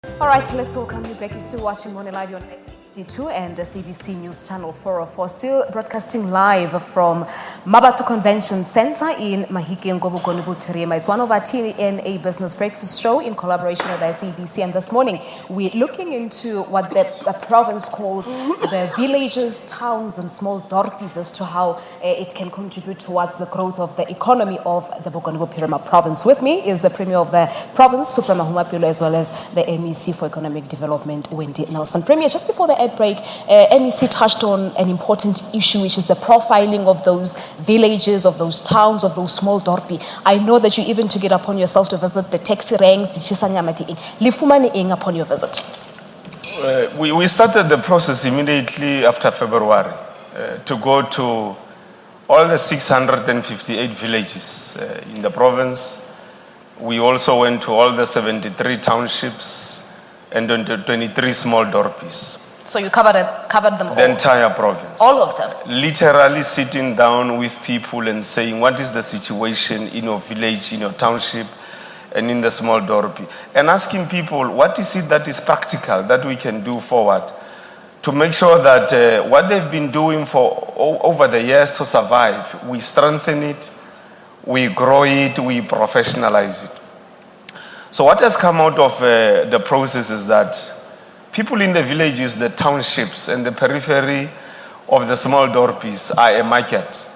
All right, let's welcome you back. You're still watching Morning Live on SABC2 and SABC News Channel 404. Still broadcasting live from Mmabatho Convention Center in Mafikeng, Bokono Bophirima. It's one of our TNA Business Breakfast Show in collaboration with SABC. And this morning, we're looking into what the province calls the villages, towns, and small Dorpies as to how it can contribute towards the growth of the economy of the Bokono Bophirima province. With me is the Premier of the province, Supra Mahumapelo, as well as the MEC for Economic Development, Wendy. Premier, just before the ad break, MEC touched on an important issue, which is the profiling of those villages, of those towns, of those small dorpi. I know that you even took it upon yourself to visit the taxi ranks, upon your visit. We started the process immediately after February to go to all the 658 villages in the province. We also went to all the 73 townships and 23 small dorpies. So you covered them all? The entire province. All of them? Literally sitting down with people and saying, what is the situation in your village, in your township, and in the small dorpy? And asking people, what is it that is practical that we can do forward to make sure that what they've been doing for over the years to survive, we strengthen it, we grow it, we professionalize it. So what has come out of the process is that people in the villages, the townships, and the periphery of the small dorpies are a market.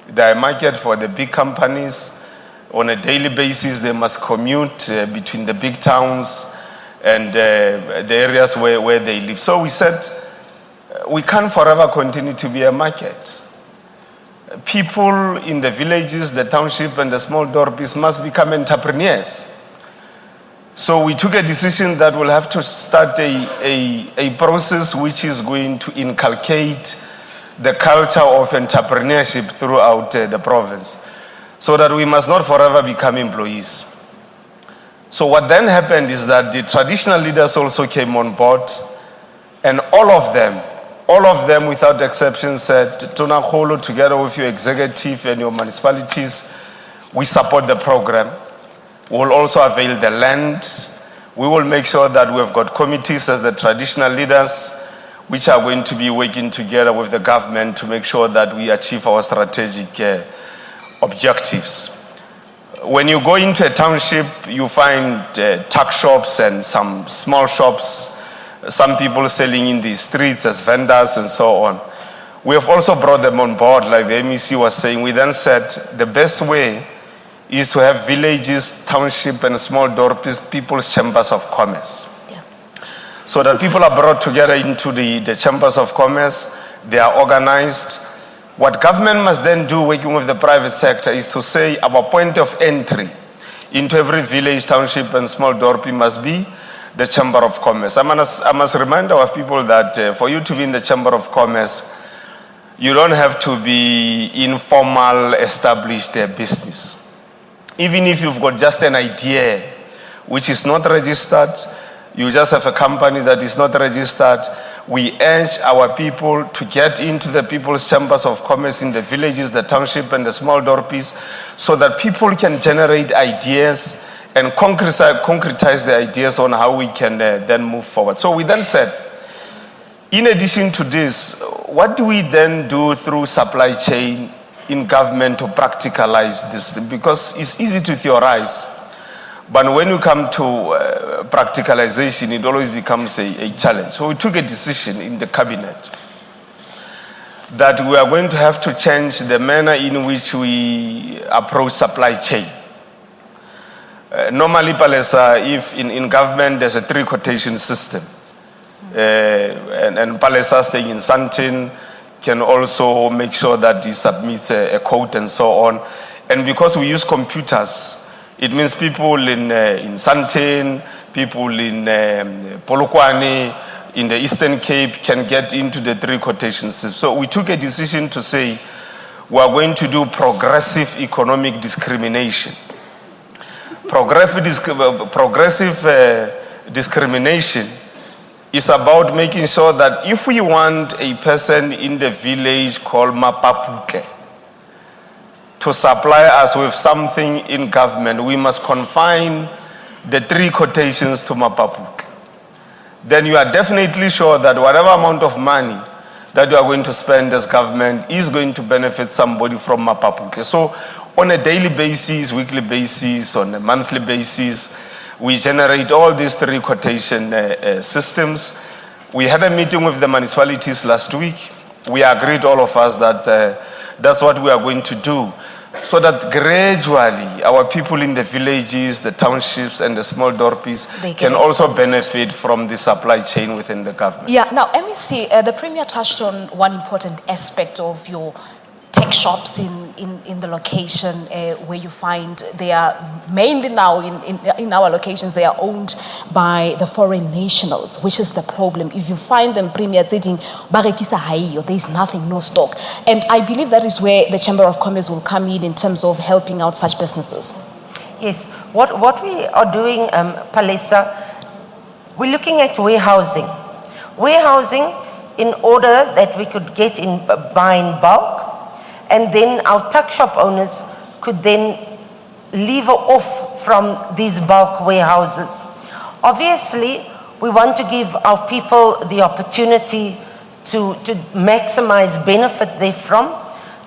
They are a market for the big companies. On a daily basis, they must commute between the big towns and the areas where they live. So we said, we can't forever continue to be a market. People in the villages, the township, and the small dorpies must become entrepreneurs. So we took a decision that we'll have to start a process which is going to inculcate the culture of entrepreneurship throughout the province, so that we must not forever become employees. So what then happened is that the traditional leaders also came on board, and all of them without exception said, Tonakolo, together with your executive and your municipalities, we support the program. We will also avail the land. We will make sure that we've got committees as the traditional leaders, which are going to be working together with the government to make sure that we achieve our strategic objectives. When you go into a township, you find tuck shops and some small shops, some people selling in the streets as vendors and so on. We have also brought them on board, like the MEC was saying. We then said the best way is to have villages, township, and small dorpies, people's chambers of commerce. Yeah. So that people are brought together into the chambers of commerce, they are organized. What government must then do, working with the private sector, is to say our point of entry into every village, township, and small dorpy must be the chamber of commerce. I must remind our people that for you to be in the chamber of commerce, you don't have to be informal, established business. Even if you've got just an idea which is not registered, you just have a company that is not registered, we urge our people to get into the people's chambers of commerce in the villages, the township, and the small dorpies, so that people can generate ideas and concretize the ideas on how we can then move forward. So we then said, in addition to this, what do we then do through supply chain in government to practicalize this? Because it's easy to theorize, but when you come to practicalization, it always becomes a challenge. So we took a decision in the cabinet that we are going to have to change the manner in which we approach supply chain. Normally, Palesa, if in government there's a 3 quotation system, and Palesa staying in Santin can also make sure that he submits a quote and so on. And because we use computers, it means people in Santin, people in Polokwane, in the Eastern Cape can get into the 3 quotation system. So we took a decision to say we are going to do progressive economic discrimination. Progressive discrimination is about making sure that if we want a person in the village called Mapaputle to supply us with something in government, we must confine the 3 quotations to Mapaputle. then you are definitely sure that whatever amount of money that you are going to spend as government is going to benefit somebody from Mapapuke. So on a daily basis, weekly basis, on a monthly basis, we generate all these 3 quotation systems. We had a meeting with the municipalities last week. We agreed, all of us, that that's what we are going to do, so that gradually our people in the villages, the townships, and the small dorpies can also benefit from the supply chain within the government. Yeah, now MEC, the Premier touched on one important aspect of your tech shops in the location where you find they are mainly now in our locations, they are owned by the foreign nationals, which is the problem. If you find them Premier saying there is nothing, no stock. And I believe that is where the Chamber of Commerce will come in terms of helping out such businesses. Yes, what we are doing, Palesa, we're looking at warehousing. Warehousing in order that we could get in buy in bulk, and then our tuck shop owners could then lever off from these bulk warehouses. Obviously, we want to give our people the opportunity to maximize benefit therefrom.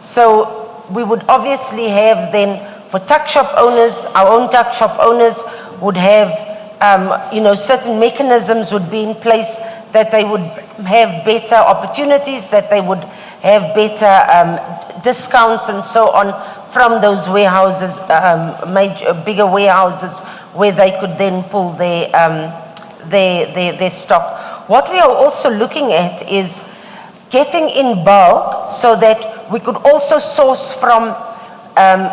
So we would obviously have then, for tuck shop owners, our own tuck shop owners would have, certain mechanisms would be in place that they would have better opportunities, that they would have better discounts and so on from those warehouses, bigger warehouses, where they could then pull their stock. What we are also looking at is getting in bulk so that we could also source from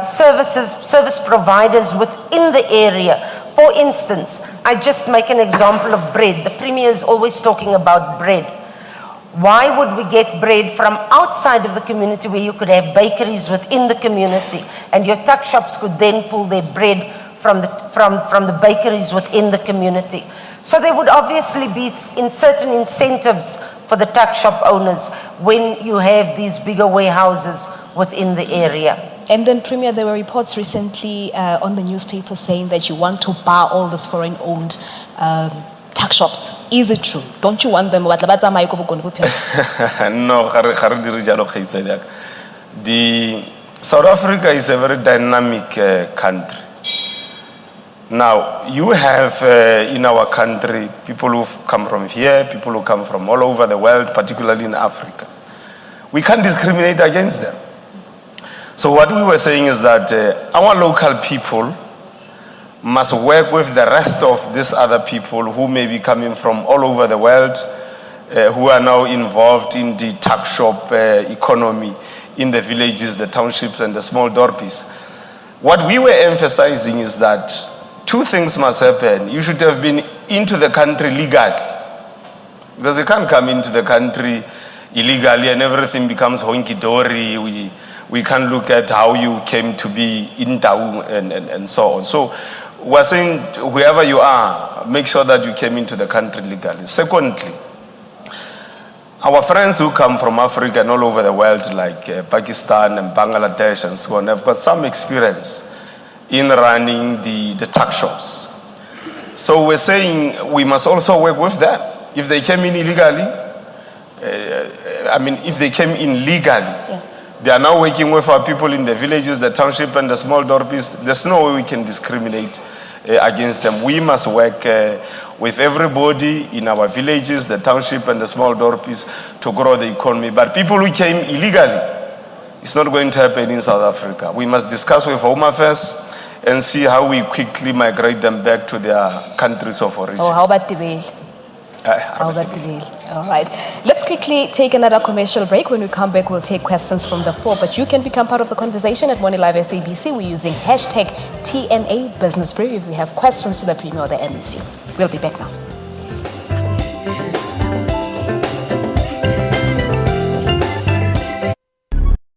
service providers within the area. For instance, I just make an example of bread. The Premier is always talking about bread. Why would we get bread from outside of the community where you could have bakeries within the community, and your tuck shops could then pull their bread from the bakeries within the community? So there would obviously be in certain incentives for the tuck shop owners when you have these bigger warehouses within the area. And then, Premier, there were reports recently on the newspaper saying that you want to bar all these foreign-owned tuck shops. Is it true? Don't you want them? No, South Africa is a very dynamic country. Now, you have in our country people who come from here, people who come from all over the world, particularly in Africa. We can't discriminate against them. So what we were saying is that our local people must work with the rest of these other people who may be coming from all over the world, who are now involved in the tuck shop economy in the villages, the townships, and the small dorpies. What we were emphasizing is that 2 things must happen. You should have been into the country legally, because you can't come into the country illegally and everything becomes honky-dory. We can't look at how you came to be in Tau and so on. So we're saying, whoever you are, make sure that you came into the country legally. Secondly, our friends who come from Africa and all over the world, like Pakistan and Bangladesh and so on, have got some experience in running the tuck shops. So we're saying we must also work with them. If they came in illegally, if they came in legally, they are now working with our people in the villages, the township, and the small dorpies. There's no way we can discriminate against them. We must work with everybody in our villages, the township, and the small dorpies to grow the economy. But people who came illegally, it's not going to happen in South Africa. We must discuss with Home Affairs and see how we quickly migrate them back to their countries of origin. Oh, how about the All right. Let's quickly take another commercial break. When we come back, we'll take questions from the floor. But you can become part of the conversation at Money Live SABC. We're using hashtag TNA Business Brief if we have questions to the Premier or the MEC. We'll be back now.